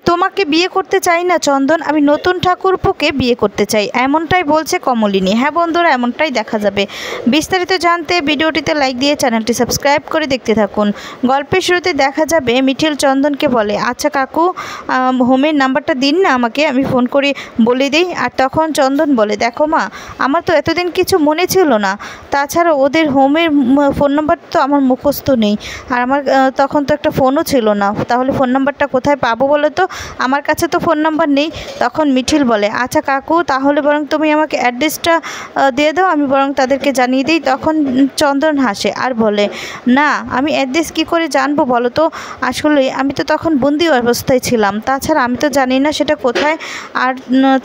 তোমাকে বিয়ে করতে চাই না চন্দন, আমি নতুন ঠাকুরপোকে বিয়ে করতে চাই, এমনটাই বলছে কমলিনী। হ্যাঁ বন্ধুরা, এমনটাই দেখা যাবে। বিস্তারিত জানতে ভিডিওটিতে লাইক দিয়ে চ্যানেলটি সাবস্ক্রাইব করে দেখতে থাকুন। গল্পের শুরুতে দেখা যাবে মিঠিল চন্দনকে বলে, আচ্ছা কাকু, হোমের নাম্বারটা দিন না আমাকে, আমি ফোন করে বলে দিই। আর তখন চন্দন বলে, দেখো মা, আমার তো এতদিন কিছু মনে ছিল না, তাছাড়া ওদের হোমের ফোন নাম্বার তো আমার মুখস্থ নেই, আর আমার তখন তো একটা ফোনও ছিল না, তাহলে ফোন নাম্বারটা কোথায় পাবো বলো তো, আমার কাছে তো ফোন নাম্বার নেই। তখন মিঠিল বলে, আচ্ছা কাকু, তাহলে বরং তুমি আমাকে অ্যাড্রেসটা দিয়ে দাও, আমি বরং তাদেরকে জানিয়ে দিই। তখন চন্দন হাসে আর বলে, না, আমি অ্যাড্রেস কী করে জানবো বলো তো, আসলে আমি তো তখন বন্দি অবস্থায় ছিলাম, তাছাড়া আমি তো জানি না সেটা কোথায়, আর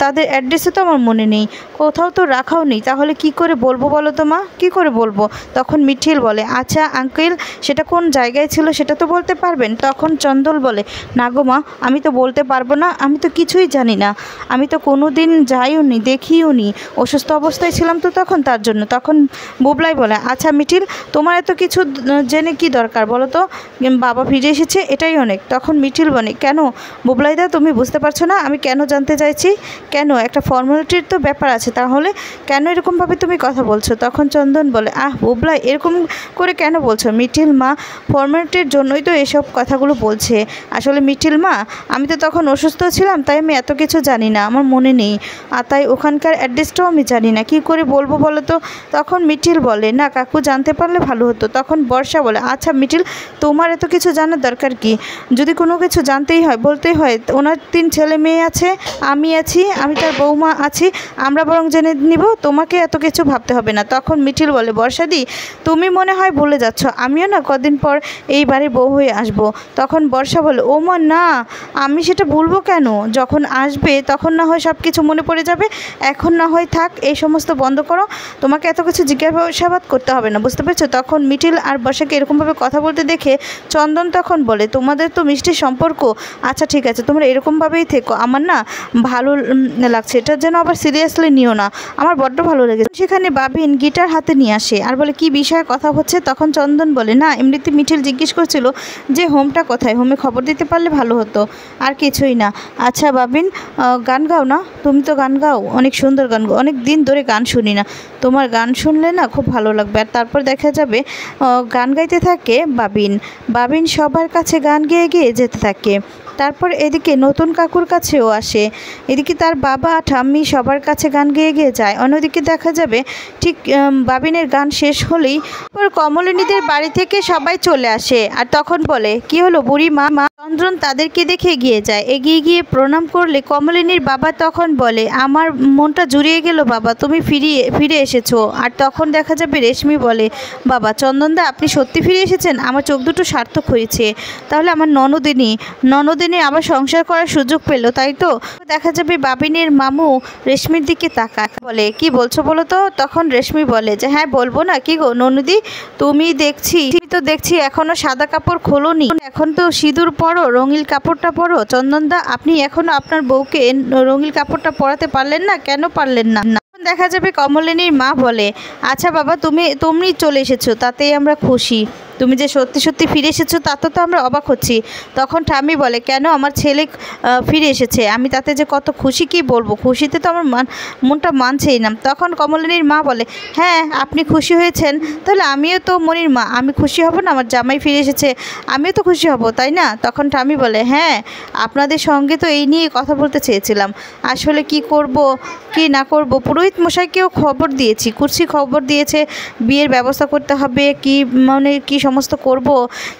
তাদের অ্যাড্রেসও তো আমার মনে নেই, কোথাও তো রাখাও নেই, তাহলে কি করে বলবো বলো তো মা, কী করে বলবো? তখন মিঠিল বলে, আচ্ছা আঙ্কেল, সেটা কোন জায়গায় ছিল সেটা তো বলতে পারবেন? তখন চন্দন বলে, না গো মা, আমি তো বলতে পারবো না, আমি তো কিছুই জানি না, আমি তো কোনো দিন যাইও নি, দেখিও নি, অসুস্থ অবস্থায় ছিলাম তো তখন, তার জন্য। তখন বুবলাই বলে, আচ্ছা মিঠিল, তোমার এত কিছু জেনে কি দরকার বলো তো, বাবা ফিরে এসেছে এটাই অনেক। তখন মিঠিল বলে, কেন বুবলাইদা, তুমি বুঝতে পারছো না আমি কেন জানতে চাইছি? কেন, একটা ফর্মালিটির তো ব্যাপার আছে, তাহলে কেন এরকমভাবে তুমি কথা বলছো? তখন চন্দন বলে, বুবলাই, এরকম করে কেন বলছো? মিঠিল মা ফর্মালিটির জন্যই তো এসব কথাগুলো বলছে। আসলে মিঠিল মা, আমি তো তখন অসুস্থ ছিলাম, তাই আমি এত কিছু জানি না, আমার মনে নেই, আর তাই ওখানকার অ্যাড্রেসটাও আমি জানি না, কী করে বলবো বলো তো? তখন মিঠিল বলে, না কাকু, জানতে পারলে ভালো হতো। তখন বর্ষা বলে, আচ্ছা মিঠিল, তোমার এত কিছু জানার দরকার কি? যদি কোনো কিছু জানতেই হয়, বলতেই হয়, ওনার 3 ছেলে মেয়ে আছে, আমি আছি, আমি তার বৌমা আছি, আমরা বরং জেনে নিব, তোমাকে এত কিছু ভাবতে হবে না। তখন মিঠিল বলে, বর্ষাদি, তুমি মনে হয় ভুলে যাচ্ছ, আমিও না কদিন পর এই বাড়ির বউ হয়ে আসবো। তখন বর্ষা বলে, ও মা না, আমি সেটা ভুলবো কেন, যখন আসবে তখন না হয় সব কিছু মনে পড়ে যাবে, এখন না হয় থাক, এই সমস্ত বন্ধ করো, তোমাকে এত কিছু জিজ্ঞাসাবাদ করতে হবে না, বুঝতে পেরেছো? তখন মিঠিল আর বর্ষাকে এরকমভাবে কথা বলতে দেখে চন্দন তখন বলে, তোমাদের তো মিষ্টি সম্পর্ক, আচ্ছা ঠিক আছে, তোমরা এরকমভাবেই থেকো, আমার না ভালো লাগছে, এটা যেন আবার সিরিয়াসলি নিও না, আমার বড্ড ভালো লেগেছে। সেখানে বাবিন গিটার হাতে নিয়ে আসে আর বলে, কি বিষয়ে কথা হচ্ছে? তখন চন্দন বলে, না এমনিতে মিঠিল জিজ্ঞেস করছিল যে হোমটা কোথায়, হোমে খবর দিতে পারলে ভালো হতো, আর কিছুই না। আচ্ছা বাবিন, গান গাও না, তুমি তো গান গাও, অনেক সুন্দর গান গাও, অনেক দিন ধরে গান শুনি না, তোমার গান শুনলে না খুব ভালো লাগবে। আর তারপর দেখা যাবে গান গাইতে থাকে বাবিন সবার কাছে গান গেয়ে গিয়ে যেতে থাকে। তারপর এদিকে নতুন কাকুর কাছেও আসে, এদিকে তার বাবা ঠাম্মি সবার কাছে গান গেয়ে গিয়ে যায়। অন্যদিকে দেখা যাবে ঠিক বাবিনের গান শেষ হলেই কমলিনীদের বাড়ি থেকে সবাই চলে আসে, আর তখন বলে, কি হলো বুড়ি মা? চন্দন তাদেরকে দেখে এগিয়ে যায়, এগিয়ে গিয়ে প্রণাম করলে কমলিনীর বাবা তখন বলে, আমার মনটা জুড়িয়ে গেল বাবা, তুমি ফিরে এসেছো। আর তখন দেখা যাবে রেশমি বলে, বাবা চন্দনদা, আপনি সত্যি ফিরে এসেছেন, আমার চোখ দুটো সার্থক হয়েছে, তাহলে আমার ননদিনী আবার সংসার করার সুযোগ পেল, তাই তো? দেখা যাবে বাবিনের মামু রেশমির দিকে তাকায়, বলে, কি বলছো বলো তো? তখন রেশমি বলে যে, হ্যাঁ বলবো না, কি গো ননদি, তুমি দেখছি এখনো সাদা কাপড় খোলোনি, এখন তো সিঁদুর পরো, রঙিন কাপড়টা পরো। চন্দনদা, আপনি এখনো আপনার বউকে রঙিন কাপড়টা পরাতে পারলেন না, কেন পারলেন না? দেখা যাবে কমলিনীর মা বলে, আচ্ছা বাবা, তুমি চলে এসেছো, তাতেই আমরা খুশি, তুমি যে সত্যি সত্যি ফিরে এসেছো তাতে তো আমরা অবাক হচ্ছি। তখন ঠাম্মি বলে, কেন, আমার ছেলে ফিরে এসেছে, আমি তাতে যে কত খুশি কি বলবো, খুশিতে তো আমার মনটা মানছেই না। তখন কমলিনীর মা বলে, হ্যাঁ আপনি খুশি হয়েছেন, তাহলে আমিও তো মনির মা, আমি খুশি হব না? আমার জামাই ফিরে এসেছে, আমিও তো খুশি হব, তাই না? তখন ঠাম্মি বলে, হ্যাঁ, আপনাদের সঙ্গে তো এই নিয়ে কথা বলতে চেয়েছিলাম, আসলে কি করব কি না করব, পুরোহিত মশাইকেও খবর দিয়েছি, কুর্সি খবর দিয়েছে, বিয়ের ব্যবস্থা করতে হবে, কি মানে কি সমস্ত করব,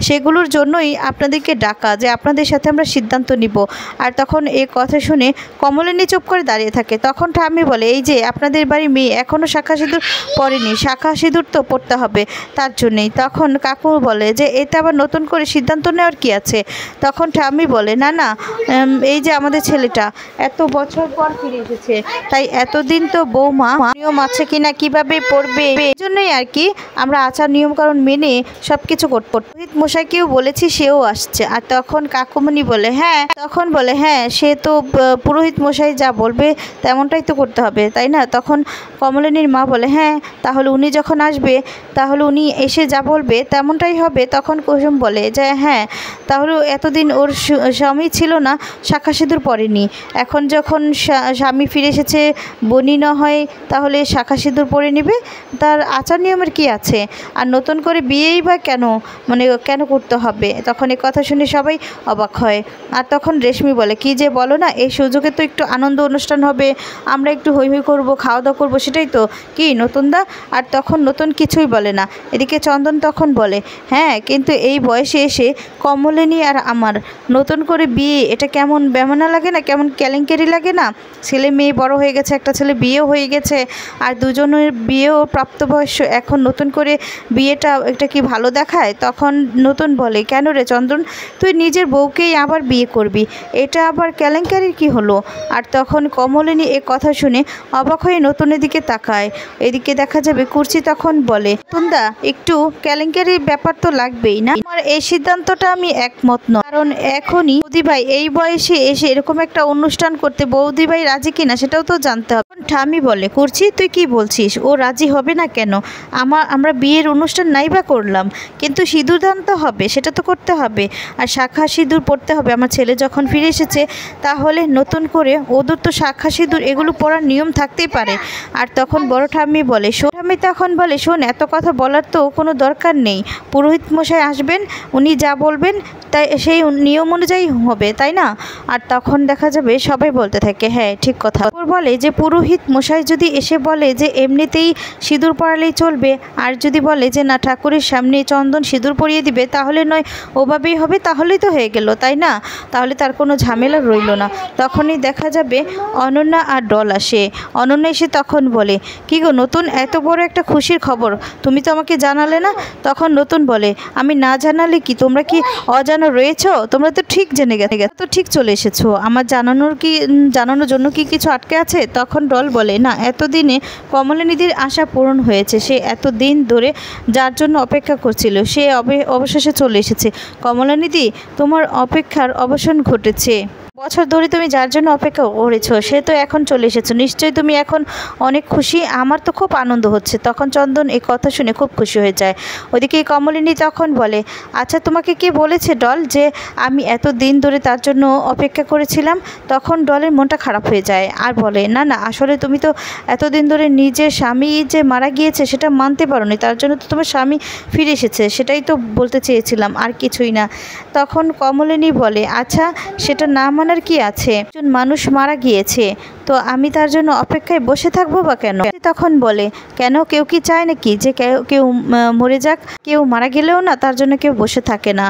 সেগুলোর জন্যই আপনাদেরকে ডাকা, যে আপনাদের সাথে আমরা সিদ্ধান্ত নিব। আর তখন এই কথা শুনে কমলিনী চুপ করে দাঁড়িয়ে থাকে। তখন ঠাম্মি বলে, এই যে আপনাদের বাড়ির মেয়ে এখনও শাখা সিঁদুর পরেনি, শাখা সিঁদুর তো পড়তে হবে, তার জন্যেই। তখন কাকু বলে যে, এতে আবার নতুন করে সিদ্ধান্ত নেওয়ার কি আছে? তখন ঠাম্মি বলে, না, এই যে আমাদের ছেলেটা এত বছর পর ফিরে এসেছে, তাই এতদিন তো বৌমা নিয়ম আছে কিনা, কিভাবে পড়বে, এই জন্যই আর কি আমরা আচার নিয়মকানুন মেনে সব সব কিছু করতে। পুরোহিত মশাইকেও বলেছি, সেও আসছে। আর তখন কাকুমণি বলে হ্যাঁ, তখন বলে হ্যাঁ, সে তো পুরোহিত মশাই যা বলবে তেমনটাই তো করতে হবে, তাই না? তখন কমলিনীর মা বলে হ্যাঁ, তাহলে উনি যখন আসবে তাহলে উনি এসে যা বলবে তেমনটাই হবে। তখন কুসুম বলে যে হ্যাঁ, তাহলে এতদিন ওর স্বামী ছিল না, শাঁখা সিঁদুর পরেনি, এখন যখন স্বামী ফিরে এসেছে, বনি না হয় তাহলে শাঁখা সিঁদুর পরে নেবে, তার আচার নিয়মের কি আছে? আর নতুন করে বিয়েই বা কেন করতে হবে? তখন এই কথা শুনে সবাই অবাক হয়। আর তখন রেশমি বলে কি যে বলো না, এই সুযোগে তো একটু আনন্দ অনুষ্ঠান হবে, আমরা একটু হৈ হৈ করবো, খাওয়া দাওয়া করবো, সেটাই তো কি নতুন দা? আর তখন নতুন কিছুই বলে না। এদিকে চন্দন তখন বলে হ্যাঁ, কিন্তু এই বয়সে এসে কমলিনী আর আমার নতুন করে বিয়ে, এটা কেমন বেমানা লাগে না? কেমন কেলেঙ্কারি লাগে না? ছেলে মেয়ে বড় হয়ে গেছে, একটা ছেলে বিয়েও হয়ে গেছে, আর দুজনের বিয়েও প্রাপ্তবয়স্ক, এখন নতুন করে বিয়েটা এটা কি ভালো দেখায়? তখন নতুন বলে কেন রে চন্দন, তুই নিজের বউকেই আবার বিয়ে করবি, এটা আবার কেলেঙ্কারির কি হলো? আর তখন কমলিনী এ কথা শুনে অবাক হয়ে নতুনের দিকে তাকায়। এদিকে দেখা যাবে কুর্চি তখন বলে নতুনদা, একটু কেলেঙ্কারির ব্যাপার তো লাগবেই না? আমার এই সিদ্ধান্তটা আমি একমত নয়, কারণ এখনই বৌদিভাই এই বয়সে এসে এরকম একটা অনুষ্ঠান করতে বৌদিভাই রাজি কিনা সেটাও তো জানতে হবে। ঠামি বলে কুর্চি, তুই কি বলছিস? ও রাজি হবে না কেন? আমরা বিয়ের অনুষ্ঠান নাই বা করলাম, কিন্তু সিঁদুর দান তো হবে, সেটা তো করতে হবে, আর শাঁখা সিঁদুর পরতে হবে। আমার ছেলে যখন ফিরে এসেছে, তাহলে নতুন করে ওদের তো শাঁখা সিঁদুর এগুলো পরার নিয়ম থাকতেই পারে। আর তখন বড় ঠাম্মি বলে ঠাম্মি তখন বলে শোন, এত কথা বলার তো কোনো দরকার নেই, পুরোহিত মশাই আসবেন, উনি যা বলবেন তাই সেই নিয়ম অনুযায়ী হবে, তাই না? আর তখন দেখা যাবে সবাই বলতে থাকে হ্যাঁ ঠিক কথা। বলে যে পুরোহিত মশাই যদি এসে বলে যে এমনিতেই সিঁদুর পরালেই চলবে, আর যদি বলে যে না ঠাকুরের সামনে চন্দন সিঁদুর পরিয়ে দিবে, তাহলে নয় ওভাবেই হবে, তাহলেই তো হয়ে গেল, তাই না? তাহলে তার কোনো ঝামেলা রইল না। তখনই দেখা যাবে অনন্যা আর ডল আসে। অনন্যা এসে তখন বলে কি গো নতুন, এত বড় একটা খুশির খবর তুমি তো আমাকে জানালে না? তখন নতুন বলে আমি না জানালে কি, তোমরা কি অজানা রয়েছো? তোমরা তো ঠিক জেনে গেছো, তো ঠিক চলে এসেছো, আমার জানানোর জন্য কি কিছু আটকে আছে? তখন ডল বলে না, এতদিনে কমলিনীদির আশা পূরণ হয়েছে, সে এতদিন ধরে যার জন্য অপেক্ষা করছিল সে অবশেষে চলে এসেছে। কমলিনীদি, তোমার অপেক্ষার অবসান ঘটেছে, বছর ধরে তুমি যার জন্য অপেক্ষা করেছো সে তো এখন চলে এসেছো, নিশ্চয়ই তুমি এখন অনেক খুশি, আমার তো খুব আনন্দ হচ্ছে। তখন চন্দন এই কথা শুনে খুব খুশি হয়ে যায়। ওদিকে কমলিনী তখন বলে আচ্ছা তোমাকে কে বলেছে ডল যে আমি এত দিন ধরে তার জন্য অপেক্ষা করেছিলাম? তখন ডলের মনটা খারাপ হয়ে যায় আর বলে না না, আসলে তুমি তো এতদিন ধরে নিজের স্বামী যে মারা গিয়েছে সেটা মানতে পারোনি, তার জন্য তো তোমার স্বামী ফিরে এসেছে, সেটাই তো বলতে চেয়েছিলাম, আর কিছুই না। তখন কমলিনী বলে আচ্ছা সেটা না মানার কি আছে, একজন মানুষ মারা গিয়েছে, তো আমি তার জন্য অপেক্ষায় বসে থাকবো বা কেন? তখন বলে কেন, কেউ কি চায় নাকি যে কেউ মরে যাক? কেউ মারা গেলেও না তার জন্য কেউ বসে থাকে না,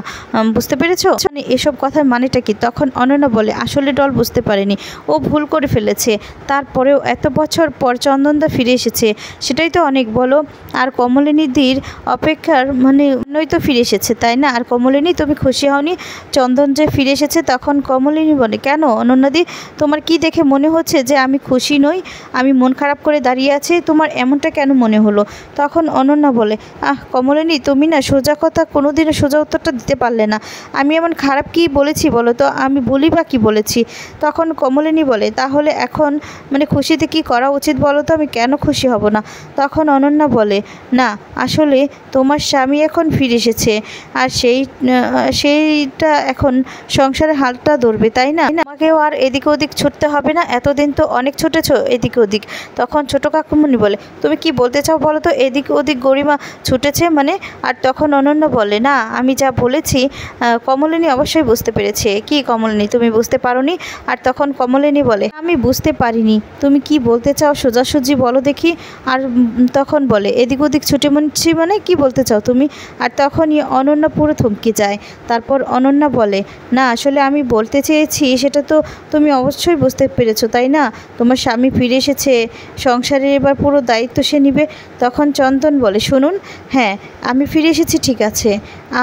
বুঝতে পেরেছো? এসব কথার মানেটা কি? তখন অনন্যা বলে আসলে ডল বুঝতে পারেনি, ও ভুল করে ফেলেছে, তারপরেও এত বছর পর চন্দনদা ফিরে এসেছে, সেটাই তো অনেক বলো। আর কমলিনীদির অপেক্ষার নই তো ফিরে এসেছে, তাই না? আর কমলিনী তুমি খুশি হওনি চন্দন যে ফিরে এসেছে? তখন কমলিনী বলে কেন অনন্যাদি, তোমার কি দেখে মনে হচ্ছে যে আমি খুশি নই, আমি মন খারাপ করে দাঁড়িয়ে আছি? তোমার এমনটা কেন মনে হলো? তখন অনন্যা বলে কমলিনী, তুমি না সোজা কথা কোনোদিনও সোজা উত্তরটা দিতে পারলে না, আমি এমন খারাপ কি বলেছি বলো তো? আমি বলি বা কী বলেছি? তখন কমলিনী বলে তাহলে এখন খুশিতে কি করা উচিত বলো তো, আমি কেন খুশি হব না? তখন অনন্যা বলে না, আসলে তোমার স্বামী এখন ফিরে এসেছে, আর সেইটা এখন সংসারের হালটা ধরবে, তাই না? আমাকেও আর এদিক ওদিক ছুটতে হবে না, এতদিন তো অনেক ছুটেছো এদিক ওদিক। তখন ছোট কাকুমণি বলে তুমি কি বলতে চাও বলো তো, এদিক ওদিক গরিমা ছুটেছে মানে? আর তখন অনন্যা বলে না, আমি যা বলেছি কমলিনী অবশ্যই বুঝতে পেরেছে। কি কমলিনী, তুমি বুঝতে পারোনি? আর তখন কমলিনী বলে আমি বুঝতে পারিনি, তুমি কি বলতে চাও সোজাসুজি বলো দেখি। আর তখন বলে এদিক ওদিক ছুটে মনছি মানে কি বলতে চাও তুমি? আর তখনই অনন্যা পুরো থমকে যায়। তারপর অনন্যা বলে না, আসলে আমি বলতে চেয়েছি সেটা তো তুমি অবশ্যই বুঝতে পেরেছো, তাই না? তোমার স্বামী ফিরে এসেছে, সংসারের এবার পুরো দায়িত্ব সে নিবে। তখন চন্দন বলে শুনুন, হ্যাঁ আমি ফিরে এসেছি ঠিক আছে,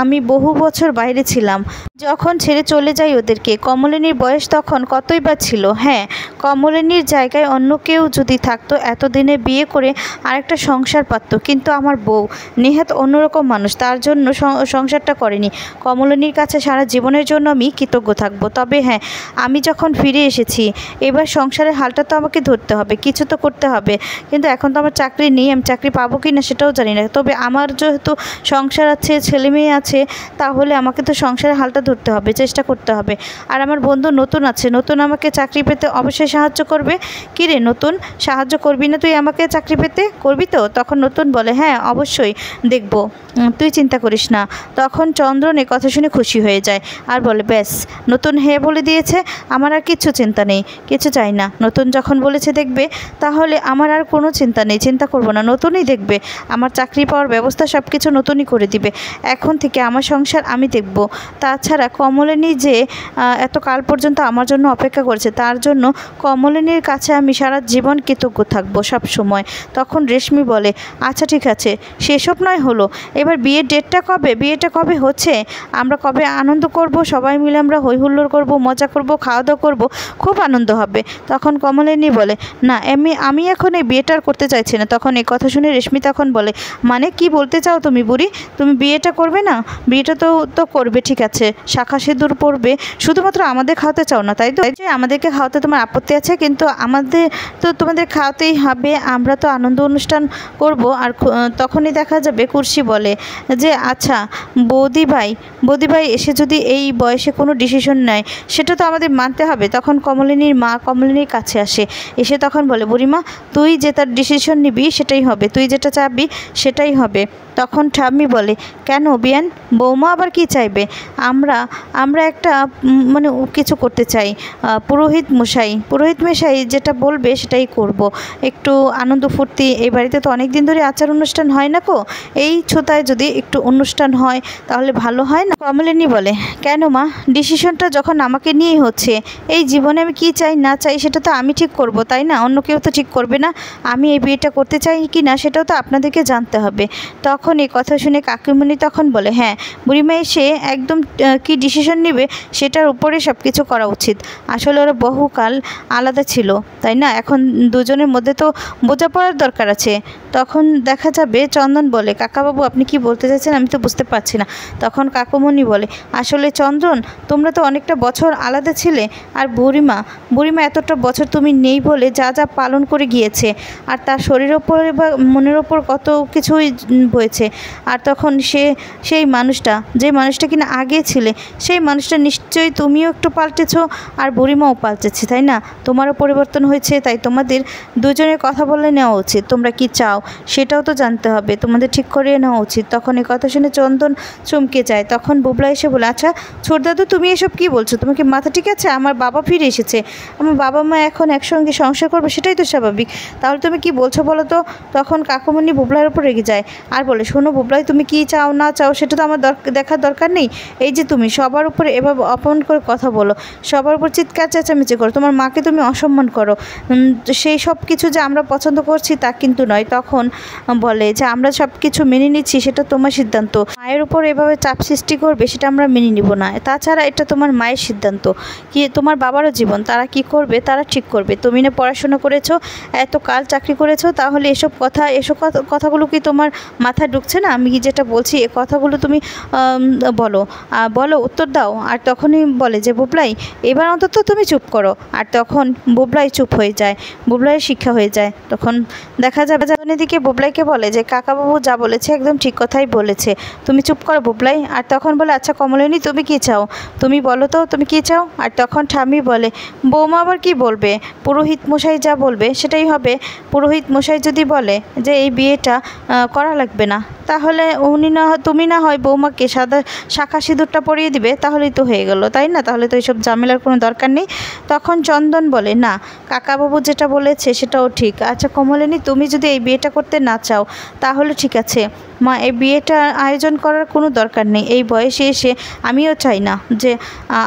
আমি বহু বছর বাইরে ছিলাম যখন ছেড়ে চলে যাই ওদেরকে। কমলিনীর বয়স তখন কতই বা ছিল। হ্যাঁ, কমলিনীর জায়গায় অন্য কেউ যদি থাকতো এতদিনে বিয়ে করে আরেকটা সংসার পারত, কিন্তু আমার বউ নেহাত অন্যরকম মানুষ, তার জন্য সংসারটা করেনি। কমলিনীর কাছে সারা জীবনের জন্য আমি কৃতজ্ঞ থাকবো। তবে হ্যাঁ, আমি যখন ফিরে এসেছি এবার সংসারের হালটা তো আমাকে ধরতে হবে, কিছু তো করতে হবে। কিন্তু এখন তো আমার চাকরি নেই, আমি চাকরি পাবো কি না সেটাও জানি না। তবে আমার যেহেতু সংসার আছে, ছেলে মেয়ে আছে, তাহলে আমাকে তো সংসারের হালটা ধরতে হবে, চেষ্টা করতে হবে। আর আমার বন্ধু নতুন আছে, নতুন আমাকে চাকরি পেতে অবশ্যই সাহায্য করবে। কী রে নতুন, সাহায্য করবি না তুই আমাকে চাকরি পেতে? করবি তো? তখন নতুন বলে হ্যাঁ অবশ্যই দেখব, তুই চিন্তা করিস না। তখন চন্দ্রন এ কথা শুনে খুশি হয়ে যায় আর বলে ব্যাস, নতুন হ্যাঁ বলে দিয়েছে, আমার আর কিচ্ছু চিন্তা নেই, কিছু চাই না। নতুন যখন বলেছে দেখবে, তাহলে আমার আর কোনো চিন্তা নেই, চিন্তা করব না। নতুনই দেখবে, আমার চাকরি পাওয়ার ব্যবস্থা সব কিছু নতুনই করে দিবে। এখন থেকে আমার সংসার আমি দেখব। তাছাড়া কমলিনী যে এত কাল পর্যন্ত আমার জন্য অপেক্ষা করেছে, তার জন্য কমলিনীর কাছে আমি সারা জীবন কৃতজ্ঞ থাকবো সব সময়। তখন রেশমি বলে আচ্ছা ঠিক আছে, সেসব নয় হলো, এবার বিয়ের ডেটটা কবে, বিয়েটা কবে হচ্ছে, আমরা কবে আনন্দ করব, সবাই মিলে আমরা হই হুল্লোড় করব, মজা করব, খাওয়া দাওয়া করব, খুব আনন্দ হবে। তখন কমলিনী বলে না আমি এখন এই বিয়েটা আর করতে চাইছি না। তখন এই কথা শুনে রেশমি তখন বলে মানে কি বলতে চাও তুমি বুড়ি, তুমি বিয়েটা করবে না? বিয়েটা তো করবে ঠিক আছে, শাখা সিঁদুর পরবে, শুধুমাত্র আমাদের খাওয়াতে চাও না তাই তো? যে আমাদেরকে খাওয়াতে তোমার আপত্তি আছে, কিন্তু আমাদের তো তোমাদের খাওয়াতেই হবে, আমরা তো আনন্দ অনুষ্ঠান করব। আর তখনই দেখা যাবে কুর্সি বলে যে আচ্ছা বৌদি ভাই এসে যদি এই বয়সে কোনো ডিসিশন নেয় সেটা তো আমাদের মানতে হবে। তখন কমলিনীর মা কমলিনীর কাছে আসে, এসে তখন বলে বুড়িমা তুই যে তার ডিসিশন নিবি সেটাই হবে, তুই যেটা চাবি সেটাই হবে। তখন ঠাম্মি বলে কেন বিয়ান, বৌমা আবার কি চাইবে? আমরা একটা মানে কিছু করতে চাই, পুরোহিত মশাই যেটা বলবে সেটাই করব। একটু আনন্দ ফুর্তি, এই বাড়িতে তো অনেক দিন ধরে আচার অনুষ্ঠান হয় না কো, এই ছোটায় যদি একটু অনুষ্ঠান হয় তাহলে ভালো হয় না? কমলিনী বলে কেন মা, ডিসিশনটা যখন আমাকে নিয়েই হচ্ছে, এই জীবনে আমি কি চাই না চাই সেটা তো আমি ঠিক করব তাই না? অন্য কেউ তো ঠিক করবে না। আমি এই বিয়েটা করতে চাই কি না সেটাও তো আপনাদেরকে জানতে হবে। তখন এই কথা শুনে কাকিমণি তখন বলে হ্যাঁ বুড়িমা এসে একদম কি ডিসিশন নেবে সেটার উপরে সব কিছু করা উচিত। আসলে ওরা বহুকাল আলাদা ছিল তাই না, এখন দুজনের মধ্যে তো বোঝাপড়ার দরকার আছে। তখন দেখা যাবে চন্দন বলে কাকাবাবু আপনি কি বলতে চাইছেন, আমি তো বুঝতে পারছি না। তখন কাকুমণি বলে আসলে চন্দন তোমরা তো অনেকটা বছর আলাদা ছিলে, আর বুড়িমা এতটা বছর তুমি নেই বলে যা পালন করে গিয়েছে, আর তার শরীরের ওপরে বা মনের ওপর কত কিছুই বয়েছে। আর তখন সেই মানুষটা, যে মানুষটা কিনা আগে ছিলে, সেই মানুষটা নিশ্চয়ই তুমিও একটু পাল্টেছো আর বুড়িমাও পাল্টেছে তাই না? তোমারও পরিবর্তন হয়েছে, তাই তোমাদের দুজনের কথা বলে নেওয়া উচিত। তোমরা কি চাও সেটাও তো জানতে হবে, তোমাদের ঠিক করিয়ে নেওয়া উচিত। তখন এই কথা শুনে চন্দন চমকে যায়। তখন বুবলা এসে বলে আচ্ছা ছোটদাদু তুমি এসব কি বলছো, তোমার কি মাথা ঠিক আছে? আমার বাবা ফিরে এসেছে, আমার বাবা মা এখন একসঙ্গে সংসার করবে, সেটাই তো স্বাভাবিক, তাহলে তুমি কি বলছো বলো তো? তখন কাকুমণি বুবলার উপর রেগে যায় আর বলে শোনো বুবলাই, তুমি কি চাও না চাও সেটা তো আমার দেখার দরকার নেই। এই যে তুমি সবার উপরে এভাবে অপমান করে কথা বলো, সবার উপর চিৎকার চেঁচামেচি করো, তোমার মাকে তুমি অসম্মান করো, সেই সব কিছু যে আমরা পছন্দ করছি তা কিন্তু নয়। তখন বলে যে আমরা সব কিছু মেনে নিচ্ছি, সেটা তোমার সিদ্ধান্ত, মায়ের উপর এভাবে চাপ সৃষ্টি করবে সেটা আমরা মেনে নিব না। তাছাড়া এটা তোমার মায়ের সিদ্ধান্ত, কি তোমার বাবারও জীবন, তারা কি করবে তারা ঠিক করবে। তুমি না পড়াশোনা করেছো, এত কাল চাকরি করেছো, তাহলে এসব কথাগুলো কি তোমার মাথায় ঢুকছে না? আমি যেটা বলছি এ কথাগুলো তুমি বলো উত্তর দাও। আর তখনই বলে যে বুবলাই এবার অন্তত তুমি চুপ করো। আর তখন বুবলাই চুপ হয়ে যায়, বুবলাইয়ের শিক্ষা হয়ে যায়। তখন দেখা যাবে এদিকে বুবলাইকে বলে যে কাকাবাবু যা বলেছে একদম ঠিক কথাই বলেছে, তুমি চুপ করো বুবলাই। আর তখন বলে আচ্ছা কমলিনী তুমি কি চাও, তুমি বলো তো তুমি কি চাও? আর তখন ঠাম্মি বলে বৌমা আবার কি বলবে, পুরোহিত মশাই যা বলবে সেটাই হবে। পুরোহিত মশাই যদি বলে যে এই বিয়েটা করা লাগবে না, তাহলে তুমি না হয় বৌমাকে শাখা সিঁদুরটা পরিয়ে দিবে, তাহলেই তো হয়ে গেল তাই না? তাহলে তো এইসব ঝামেলার কোনো দরকার নেই। তখন চন্দন বলে না কাকাবাবু যেটা বলেছে সেটাও ঠিক। আচ্ছা কমলিনী তুমি যদি এই বিয়েটা করতে না চাও তাহলে ঠিক আছে, মা এই বিয়েটা আয়োজন করার কোনো দরকার নেই। এই বয়সে এসে আমিও চাই না যে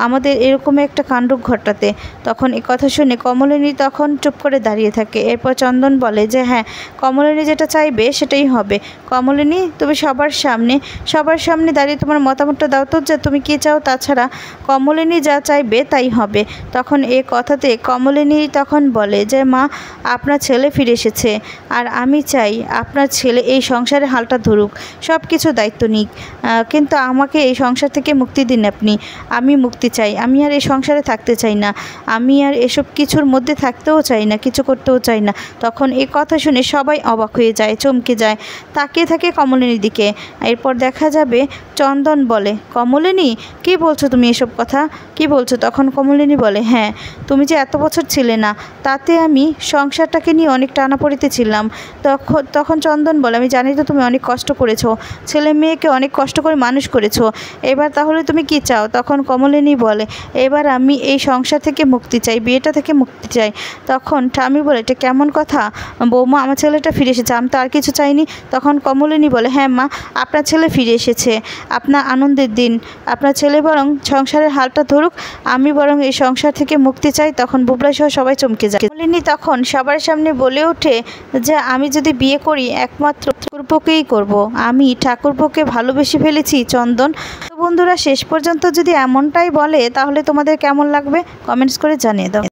আমাদের এরকম একটা কাণ্ড ঘটাতে। তখন এই কথা শুনে কমলিনী তখন চুপ করে দাঁড়িয়ে থাকে। এরপর চন্দন বলে যে হ্যাঁ, কমলিনী যেটা চাইবে সেটাই হবে। কমলিনী, তুমি সবার সামনে দাঁড়িয়ে তোমার মতামতটা দাও তো, যে তুমি কী চাও। তাছাড়া কমলিনী যা চাইবে তাই হবে। তখন এ কথাতে কমলিনী তখন বলে যে মা, আপনার ছেলে ফিরে এসেছে, আর আমি চাই আপনার ছেলে এই সংসারে হালটা ধরুক, সব কিছু দায়িত্ব নিক, কিন্তু আমাকে এই সংসার থেকে মুক্তি দিন আপনি। আমি মুক্তি চাই, আমি আর এই সংসারে থাকতে চাই না, আমি আর এসব কিছুর মধ্যে থাকতেও চাই না, কিছু করতেও চাই না। তখন এই কথা শুনে সবাই অবাক হয়ে যায়, চমকে যায়, তাকিয়ে থাকে কমলিনীর দিকে। এরপর দেখা যাবে চন্দন বলে, কমলিনী কী বলছো তুমি এসব কথা, কি বলছো? তখন কমলিনী বলে, হ্যাঁ, তুমি যে এত বছর ছিলে না, তাতে আমি সংসারটাকে নিয়ে অনেক টানাপড়িতে ছিলাম। তখন চন্দন বলে, আমি জানি তো তুমি অনেক কষ্ট করেছো, ছেলে মেয়েকে অনেক কষ্ট করে মানুষ করেছো, এবার তাহলে তুমি কি চাও? তখন কমলিনী বলে, এবার আমি এই সংসার থেকে মুক্তি চাই, বিয়েটা থেকে মুক্তি চাই। তখন স্বামী বলে, এটা কেমন কথা বৌমা, আমার ছেলেটা ফিরে এসেছে, আমি তো আর কিছু চাইনি। তখন কমলিনী বলে, হ্যাঁ মা, আপনার ছেলে ফিরে এসেছে, আপনার আনন্দের দিন, আপনার ছেলে বরং সংসারের হালটা ধরুক, আমি বরং এই সংসার থেকে মুক্তি চাই। তখন বুবলাই সহ সবাই চমকে যায়। কমলিনী তখন সবার সামনে বলে ওঠে যে আমি যদি বিয়ে করি একমাত্র ঠাকুরপোকেই করব, আমি ঠাকুরপোকে ভালোবেসে ফেলেছি চন্দন। তো বন্ধুরা, শেষ পর্যন্ত যদি এমনটাই বলে তাহলে তোমাদের কেমন লাগবে কমেন্টস করে জানিয়ে দাও।